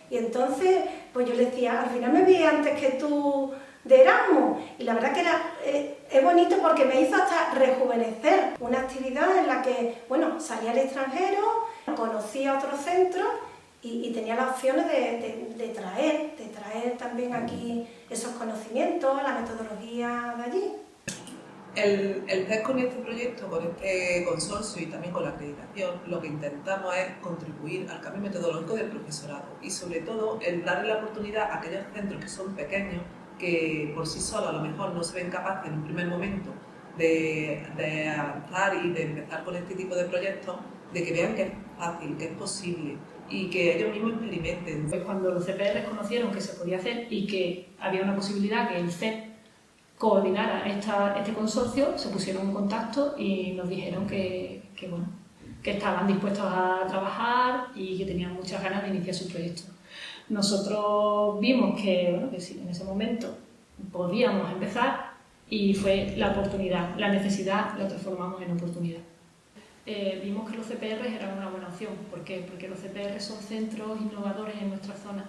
Y entonces, pues yo le decía, al final me vi antes que tú de Erasmus. Y la verdad que es bonito porque me hizo hasta rejuvenecer. Una actividad en la que, bueno, salía al extranjero, conocía otros centros y tenía las opciones de traer también aquí esos conocimientos, la metodología de allí. El CES con este proyecto, con este consorcio y también con la acreditación, lo que intentamos es contribuir al cambio metodológico del profesorado y sobre todo el darle la oportunidad a aquellos centros que son pequeños, que por sí solos a lo mejor no se ven capaces en un primer momento de avanzar y de empezar con este tipo de proyectos, de que vean que es fácil, que es posible y que ellos mismos experimenten. Pues cuando los CPR conocieron que se podía hacer y que había una posibilidad que el CEP coordinara este consorcio, se pusieron en contacto y nos dijeron que estaban dispuestos a trabajar y que tenían muchas ganas de iniciar su proyecto. Nosotros vimos que sí, en ese momento podíamos empezar y fue la oportunidad, la necesidad la transformamos en oportunidad. Vimos que los CPR eran una buena opción. ¿Por qué? Porque los CPR son centros innovadores en nuestra zona.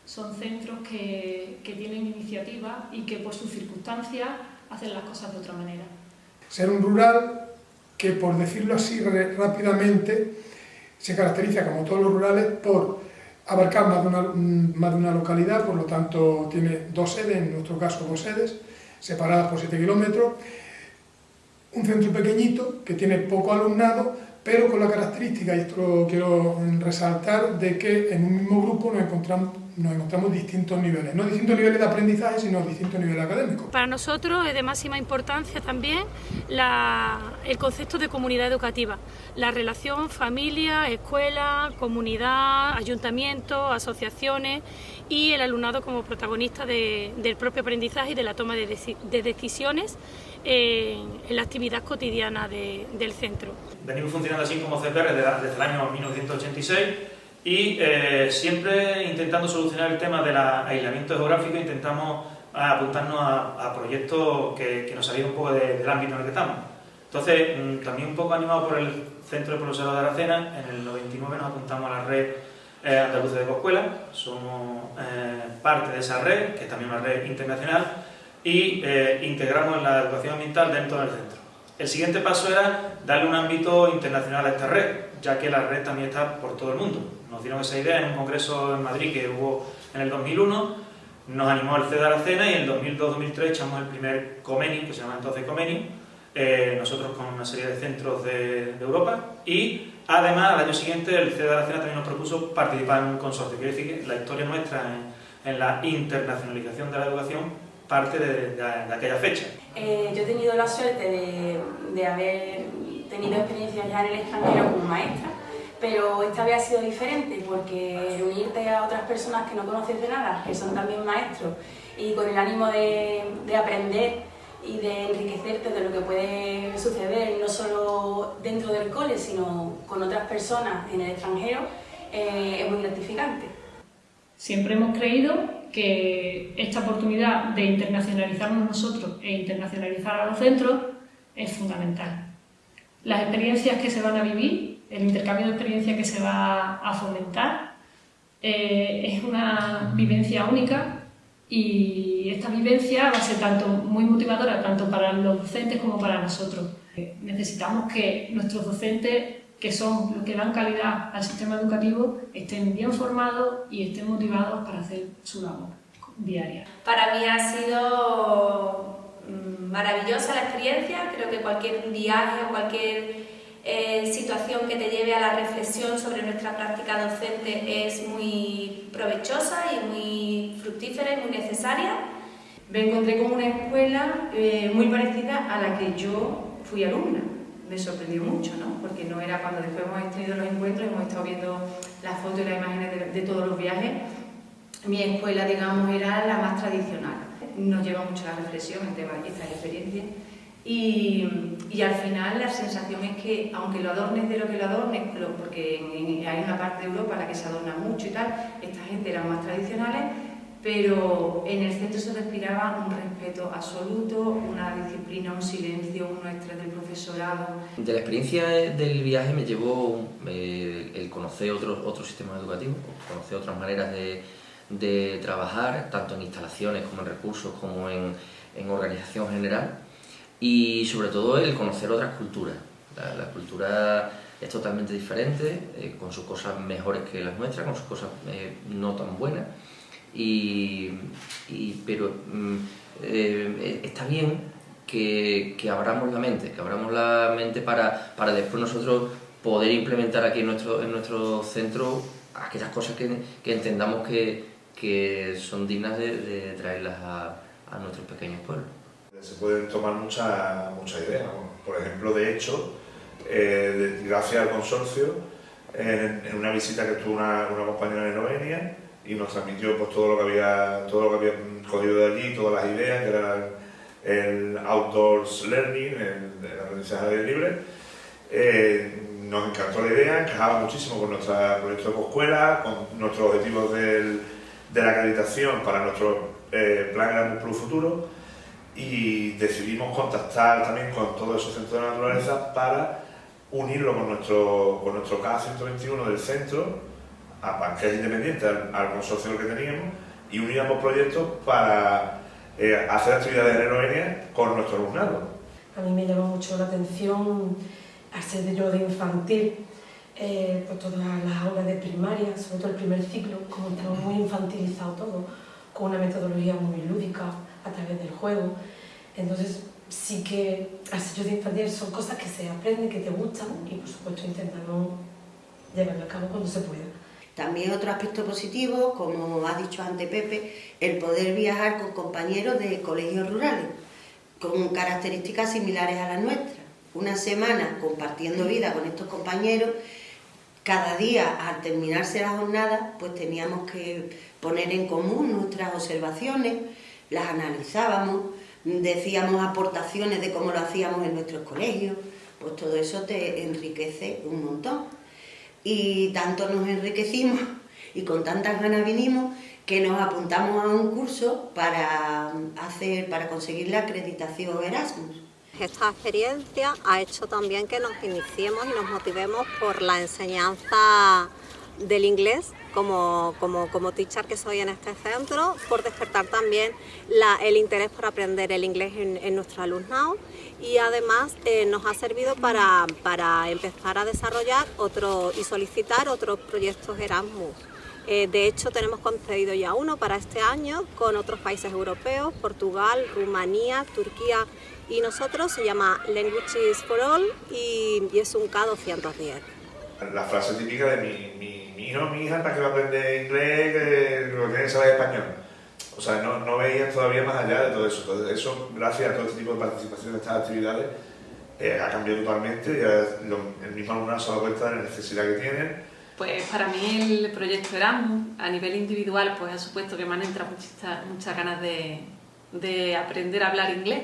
Son centros que tienen iniciativa y que por sus circunstancias hacen las cosas de otra manera. Ser un rural que, por decirlo así rápidamente, se caracteriza, como todos los rurales, por abarcar más de una localidad, por lo tanto tiene 2 sedes, en nuestro caso 2 sedes, separadas por 7 kilómetros, un centro pequeñito que tiene poco alumnado, pero con la característica, y esto lo quiero resaltar, de que en un mismo grupo nos encontramos distintos niveles, no distintos niveles de aprendizaje, sino distintos niveles académicos. Para nosotros es de máxima importancia también el concepto de comunidad educativa, la relación familia, escuela, comunidad, ayuntamientos, asociaciones y el alumnado como protagonista del propio aprendizaje y de la toma de decisiones en la actividad cotidiana del centro. Venimos funcionando así como CPR desde el año 1986 y siempre intentando solucionar el tema del aislamiento geográfico, intentamos apuntarnos a proyectos que nos salieran un poco del ámbito en el que estamos. Entonces, también un poco animado por el Centro de Profesorado de Aracena, en el 99 nos apuntamos a la red andaluza de Ecoescuelas, somos parte de esa red, que es también una red internacional, y integramos la educación ambiental dentro del centro. El siguiente paso era darle un ámbito internacional a esta red, ya que la red también está por todo el mundo. Nos dieron esa idea en un congreso en Madrid que hubo en el 2001, nos animó el CES de Aracena y en el 2002-2003 echamos el primer convenio, que se llama entonces convenio, nosotros con una serie de centros de Europa, y además al año siguiente el CES de Aracena también nos propuso participar en un consorcio. Quiere decir que la historia nuestra en la internacionalización de la educación parte de aquella fecha. Yo he tenido la suerte de haber tenido experiencias ya en el extranjero como maestra, pero esta vez ha sido diferente porque reunirte a otras personas que no conoces de nada, que son también maestros, y con el ánimo de aprender y de enriquecerte de lo que puede suceder, no solo dentro del cole, sino con otras personas en el extranjero, es muy gratificante. Siempre hemos creído que esta oportunidad de internacionalizarnos nosotros e internacionalizar a los centros es fundamental. Las experiencias que se van a vivir, el intercambio de experiencias que se va a fomentar, es una vivencia única y esta vivencia va a ser muy motivadora tanto para los docentes como para nosotros. Necesitamos que nuestros docentes, que son los que dan calidad al sistema educativo, estén bien formados y estén motivados para hacer su labor diaria. Para mí ha sido maravillosa la experiencia. Creo que cualquier viaje o cualquier situación que te lleve a la reflexión sobre nuestra práctica docente es muy provechosa y muy fructífera y muy necesaria. Me encontré con una escuela muy parecida a la que yo fui alumna. Me sorprendió mucho, ¿no? Porque no era cuando después hemos tenido los encuentros, hemos estado viendo las fotos y las imágenes de todos los viajes. Mi escuela, digamos, era la más tradicional. Nos lleva mucho a la reflexión el tema de esta experiencia. Y al final la sensación es que, aunque lo adornes de lo que lo adornes, porque hay una parte de Europa en la que se adorna mucho y tal, esta gente eran más tradicionales, pero en el centro se respiraba un respeto absoluto, una disciplina, un silencio, un estrés del profesorado. De la experiencia del viaje me llevó el conocer otros sistemas educativos, conocer otras maneras de trabajar, tanto en instalaciones como en recursos, como en organización general, y sobre todo el conocer otras culturas. La cultura es totalmente diferente, con sus cosas mejores que las nuestras, con sus cosas no tan buenas, pero está bien que abramos la mente, para después nosotros poder implementar aquí en nuestro centro aquellas cosas que entendamos que son dignas de traerlas a nuestros pequeños pueblos. Se pueden tomar muchas ideas. Por ejemplo, de hecho, gracias al consorcio, en una visita que tuvo una compañera de Eslovenia y nos transmitió pues, todo lo que había cogido de allí, todas las ideas, que eran el outdoors learning, el aprendizaje libre. Nos encantó la idea, encajaba muchísimo con nuestro proyecto de Ecoscuela, con nuestros objetivos de la acreditación para nuestro plan Erasmus Plus futuro, y decidimos contactar también con todos esos centros de naturaleza para unirlo con nuestro CAA 121 del centro, que es independiente al consorcio que teníamos, y unir ambos proyectos para hacer actividades en Eslovenia con nuestro alumnado. A mí me llama mucho la atención, al ser yo de infantil, pues todas las aulas de primaria, sobre todo el primer ciclo, como estaba muy infantilizado todo, con una metodología muy lúdica a través del juego. Entonces sí que al ser yo de infantil son cosas que se aprenden, que te gustan, y por supuesto intentamos llevarlo a cabo cuando se pueda. También otro aspecto positivo, como ha dicho antes Pepe, el poder viajar con compañeros de colegios rurales, con características similares a las nuestras. Una semana compartiendo vida con estos compañeros, cada día al terminarse la jornada, pues teníamos que poner en común nuestras observaciones, las analizábamos, decíamos aportaciones de cómo lo hacíamos en nuestros colegios, pues todo eso te enriquece un montón. Y tanto nos enriquecimos y con tantas ganas vinimos que nos apuntamos a un curso para conseguir la acreditación Erasmus. Esta experiencia ha hecho también que nos iniciemos y nos motivemos por la enseñanza del inglés como teacher que soy en este centro, por despertar también el interés por aprender el inglés en nuestro alumnado, y además nos ha servido para empezar a desarrollar y solicitar otros proyectos Erasmus. De hecho, tenemos concedido ya uno para este año con otros países europeos, Portugal, Rumanía, Turquía y nosotros. Se llama Languages for All y es un K210. La frase típica de mi hijo, mi hija, ¿para qué va a aprender inglés? Que lo tiene que saber español. O sea, no veían todavía más allá de todo eso. Entonces, eso, gracias a todo este tipo de participación en estas actividades, ha cambiado totalmente. Ya el mismo alumnado se da cuenta de la necesidad que tienen. Pues para mí el proyecto Erasmus, a nivel individual, pues ha supuesto que me han entrado muchas ganas de aprender a hablar inglés.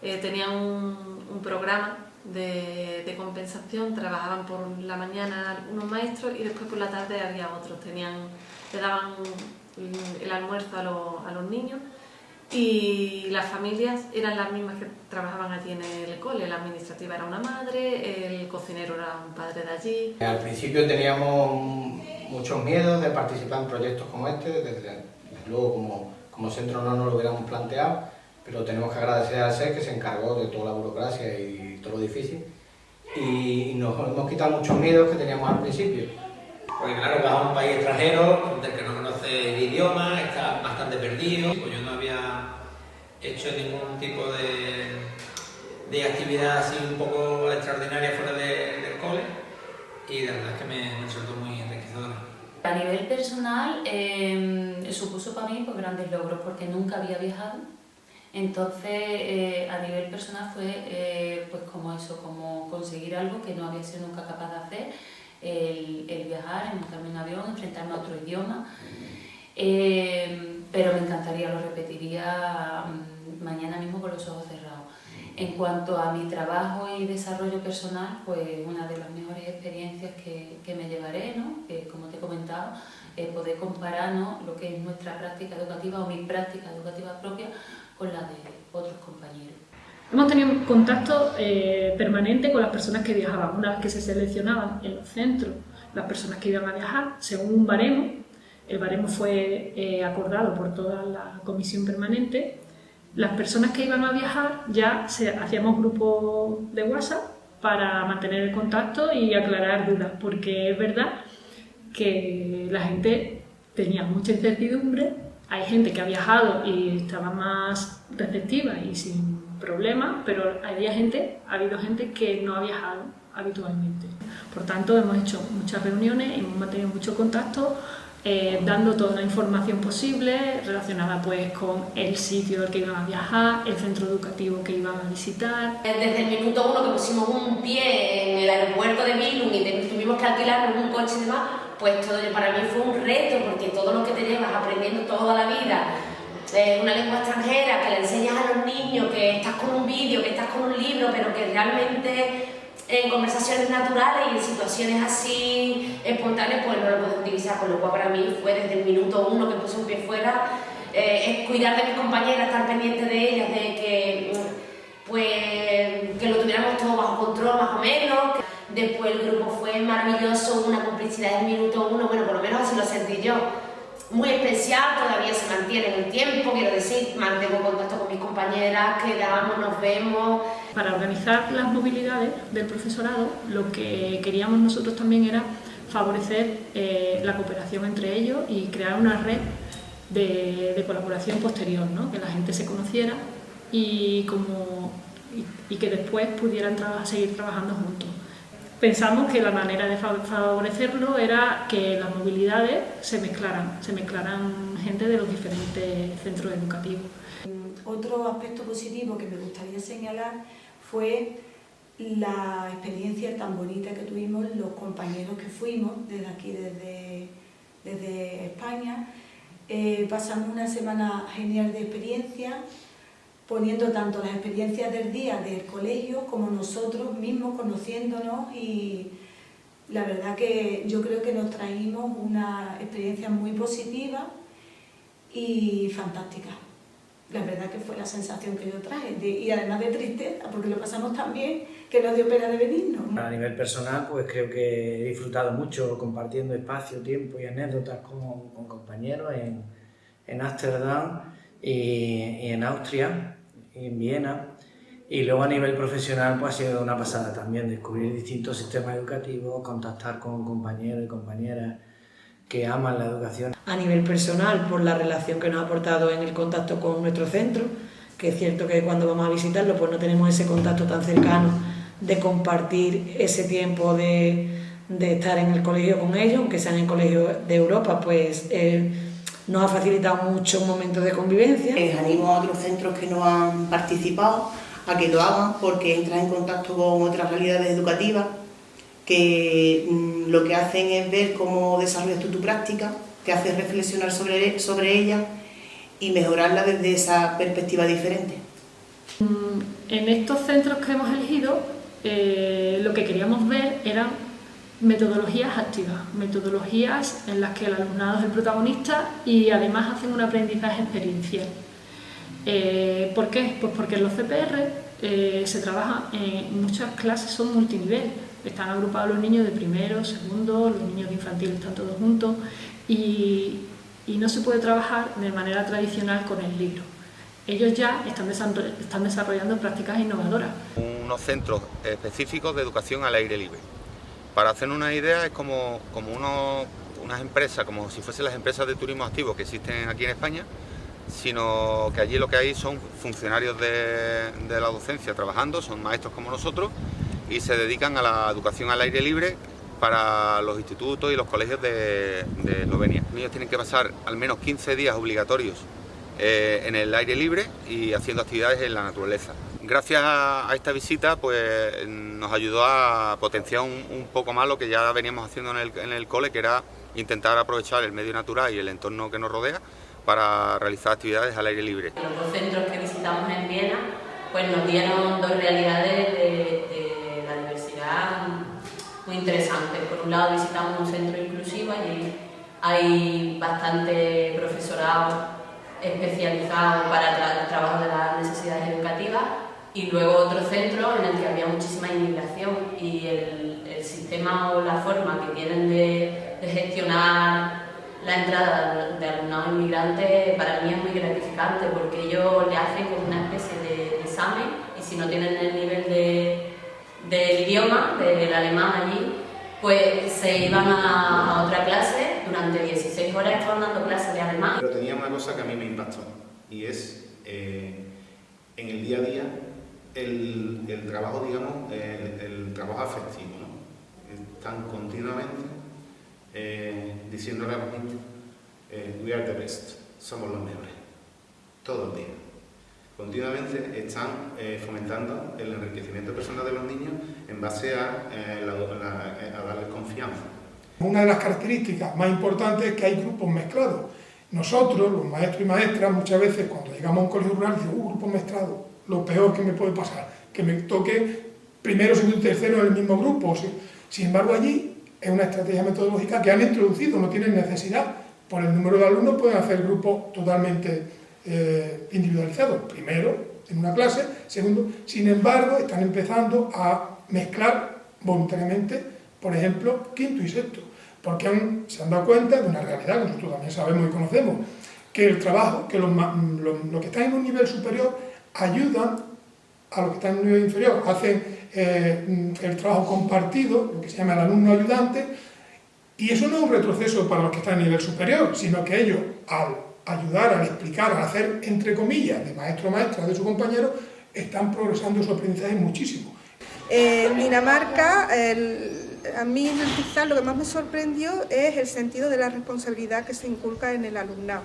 Tenía un programa de compensación, trabajaban por la mañana unos maestros y después por la tarde había otros. Le daban el almuerzo a los niños, y las familias eran las mismas que trabajaban allí en el cole. La administrativa era una madre, el cocinero era un padre de allí. Al principio teníamos muchos miedos de participar en proyectos como este, desde luego como centro no nos lo hubiéramos planteado, pero tenemos que agradecer al SES que se encargó de toda la burocracia y todo lo difícil, y nos hemos quitado muchos miedos que teníamos al principio. Porque claro, vas a un país extranjero del que no conoce el idioma, está bastante perdido. Pues yo no había hecho ningún tipo de actividad así un poco extraordinaria fuera del cole, y la verdad es que me resultó muy enriquecedora. A nivel personal supuso para mí pues, grandes logros, porque nunca había viajado. Entonces a nivel personal fue pues como conseguir algo que no había sido nunca capaz de hacer. El viajar, montarme en un avión, enfrentarme a otro idioma, pero me encantaría, lo repetiría mañana mismo con los ojos cerrados. En cuanto a mi trabajo y desarrollo personal, pues una de las mejores experiencias que me llevaré, ¿no? Que como te he comentado, poder comparar, ¿no?, lo que es nuestra práctica educativa o mi práctica educativa propia con la de otros compañeros. Hemos tenido contacto permanente con las personas que viajaban. Una vez que se seleccionaban en los centros las personas que iban a viajar, según un baremo, el baremo fue acordado por toda la comisión permanente. Las personas que iban a viajar ya hacíamos grupos de WhatsApp para mantener el contacto y aclarar dudas, porque es verdad que la gente tenía mucha incertidumbre. Hay gente que ha viajado y estaba más receptiva y sin problemas, pero ha habido gente que no ha viajado habitualmente. Por tanto, hemos hecho muchas reuniones, hemos mantenido mucho contacto, dando toda la información posible relacionada pues con el sitio al que iban a viajar, el centro educativo que iban a visitar. Desde el minuto 1 que pusimos un pie en el aeropuerto de Billund y tuvimos que alquilarnos un coche y demás, pues todo para mí fue un reto, porque todo lo que te llevas aprendiendo toda la vida, una lengua extranjera, que le enseñas a los niños, que estás con un vídeo, que estás con un libro, pero que realmente en conversaciones naturales y en situaciones así espontáneas pues no lo puedes utilizar, con lo cual para mí fue desde el minuto 1 que puse un pie fuera, es cuidar de mis compañeras, estar pendiente de ellas, de que pues que lo tuviéramos todo bajo control más o menos. Después el grupo fue maravilloso, una complicidad del minuto 1, bueno, por lo menos así lo sentí yo. Muy especial, todavía se mantiene en el tiempo, quiero decir, mantengo contacto con mis compañeras, quedamos, nos vemos. Para organizar las movilidades del profesorado, lo que queríamos nosotros también era favorecer la cooperación entre ellos y crear una red de colaboración posterior, ¿no? Que la gente se conociera y que después pudieran seguir trabajando juntos. Pensamos que la manera de favorecerlo era que las movilidades se mezclaran gente de los diferentes centros educativos. Otro aspecto positivo que me gustaría señalar fue la experiencia tan bonita que tuvimos los compañeros que fuimos desde aquí, desde España. Pasamos una semana genial de experiencia, poniendo tanto las experiencias del día del colegio como nosotros mismos conociéndonos, y la verdad que yo creo que nos trajimos una experiencia muy positiva y fantástica. La verdad que fue la sensación que yo traje, y además de tristeza, porque lo pasamos tan bien que nos dio pena de venirnos. A nivel personal, pues creo que he disfrutado mucho compartiendo espacio, tiempo y anécdotas con compañeros en Ámsterdam y en Austria, y en Viena. Y luego a nivel profesional pues ha sido una pasada también descubrir distintos sistemas educativos, contactar con compañeros y compañeras que aman la educación. A nivel personal, por la relación que nos ha aportado en el contacto con nuestro centro, que es cierto que cuando vamos a visitarlo pues no tenemos ese contacto tan cercano de compartir ese tiempo de estar en el colegio con ellos, aunque sean en colegios de Europa, pues nos ha facilitado mucho un momento de convivencia. Animo a otros centros que no han participado a que lo hagan, porque entras en contacto con otras realidades educativas que lo que hacen es ver cómo desarrollas tú tu práctica, te hace reflexionar sobre ella y mejorarla desde esa perspectiva diferente. En estos centros que hemos elegido, lo que queríamos ver eran metodologías activas, metodologías en las que el alumnado es el protagonista y además hacen un aprendizaje experiencial. ¿Por qué? Pues porque en los CPR se trabaja en muchas clases, son multinivel. Están agrupados los niños de primero, segundo, los niños de infantil están todos juntos y no se puede trabajar de manera tradicional con el libro. Ellos ya están desarrollando prácticas innovadoras. Unos centros específicos de educación al aire libre. Para hacer una idea, es como unas empresas, como si fuesen las empresas de turismo activo que existen aquí en España, sino que allí lo que hay son funcionarios de la docencia trabajando, son maestros como nosotros, y se dedican a la educación al aire libre para los institutos y los colegios de Eslovenia. Los niños tienen que pasar al menos 15 días obligatorios en el aire libre y haciendo actividades en la naturaleza. Gracias a esta visita pues nos ayudó a potenciar un poco más lo que ya veníamos haciendo en el cole, que era intentar aprovechar el medio natural y el entorno que nos rodea para realizar actividades al aire libre. Los dos centros que visitamos en Viena pues nos dieron dos realidades de la diversidad muy interesantes. Por un lado visitamos un centro inclusivo allí hay bastante profesorado especializado para el trabajo de las necesidades educativas, y luego otro centro en el que había muchísima inmigración, y el sistema o la forma que tienen de gestionar la entrada de alumnado inmigrante para mí es muy gratificante, porque ellos le hacen como una especie de examen, y si no tienen el nivel del idioma, del alemán allí, pues se iban a otra clase. Durante 16 horas estaban dando clases de alemán. Pero tenía una cosa que a mí me impactó, y es en el día a día el trabajo, digamos, el trabajo afectivo, ¿no? Están continuamente diciéndole a los niños, we are the best, somos los mejores, todo el día. Continuamente están fomentando el enriquecimiento personal de los niños en base a darles confianza. Una de las características más importantes es que hay grupos mezclados. Nosotros, los maestros y maestras, muchas veces cuando llegamos a un colegio rural, decimos, grupos mezclados, lo peor que me puede pasar, que me toque primero, segundo y tercero en el mismo grupo. Sin embargo, allí es una estrategia metodológica que han introducido, no tienen necesidad. Por el número de alumnos pueden hacer grupos totalmente individualizados. Primero, en una clase, segundo. Sin embargo, están empezando a mezclar voluntariamente, por ejemplo, quinto y sexto, porque se han dado cuenta de una realidad que nosotros también sabemos y conocemos, que el trabajo, que los que están en un nivel superior ayudan a los que están en un nivel inferior, hacen el trabajo compartido, lo que se llama el alumno ayudante, y eso no es un retroceso para los que están en nivel superior, sino que ellos, al ayudar, al explicar, al hacer, entre comillas, de maestro o maestra de su compañero, están progresando su aprendizaje muchísimo. En Dinamarca, a mí quizás lo que más me sorprendió es el sentido de la responsabilidad que se inculca en el alumnado.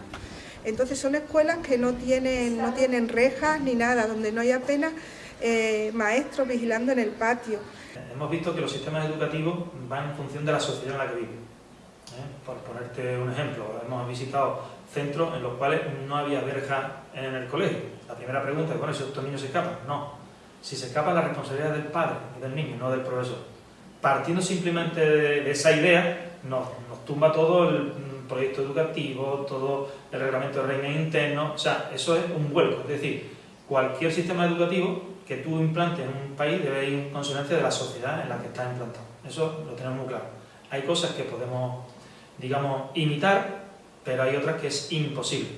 Entonces son escuelas que no tienen rejas ni nada, donde no hay apenas maestros vigilando en el patio. Hemos visto que los sistemas educativos van en función de la sociedad en la que viven. Por ponerte un ejemplo, hemos visitado centros en los cuales no había verja en el colegio. La primera pregunta es, bueno, si estos niños se escapan. No. Si se escapa, la responsabilidad del padre y del niño, no del profesor. Partiendo simplemente de esa idea, nos tumba todo el proyecto educativo, todo el reglamento de régimen interno. O sea, eso es un vuelco. Es decir, cualquier sistema educativo que tú implantes en un país debe ir en consonancia de la sociedad en la que está implantado. Eso lo tenemos muy claro. Hay cosas que podemos, digamos, imitar, pero hay otras que es imposible.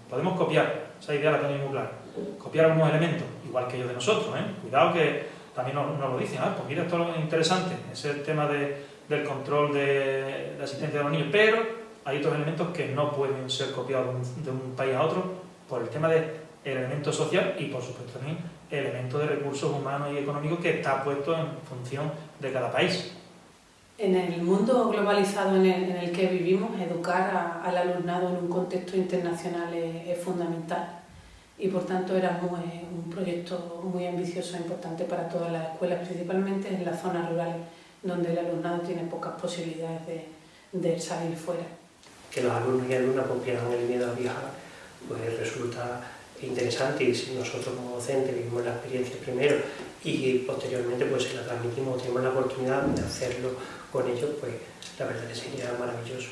Podemos copiar, esa idea la tenemos muy clara. Copiar algunos elementos, igual que ellos de nosotros, Cuidado que también nos lo dicen, pues mira, esto es interesante, ese es el tema del control de la asistencia de los niños, pero hay otros elementos que no pueden ser copiados de un país a otro por el tema del elemento social y, por supuesto, también el elemento de recursos humanos y económicos que está puesto en función de cada país. En el mundo globalizado en el que vivimos, educar al alumnado en un contexto internacional es fundamental. Y por tanto era un proyecto muy ambicioso e importante para todas las escuelas, principalmente en las zonas rurales, donde el alumnado tiene pocas posibilidades de salir fuera. Que los alumnos y alumnas pues pierdan el miedo a viajar, pues resulta interesante, y si nosotros como docentes vivimos la experiencia primero y posteriormente pues se la transmitimos, tenemos la oportunidad de hacerlo con ellos, pues la verdad que sería maravilloso.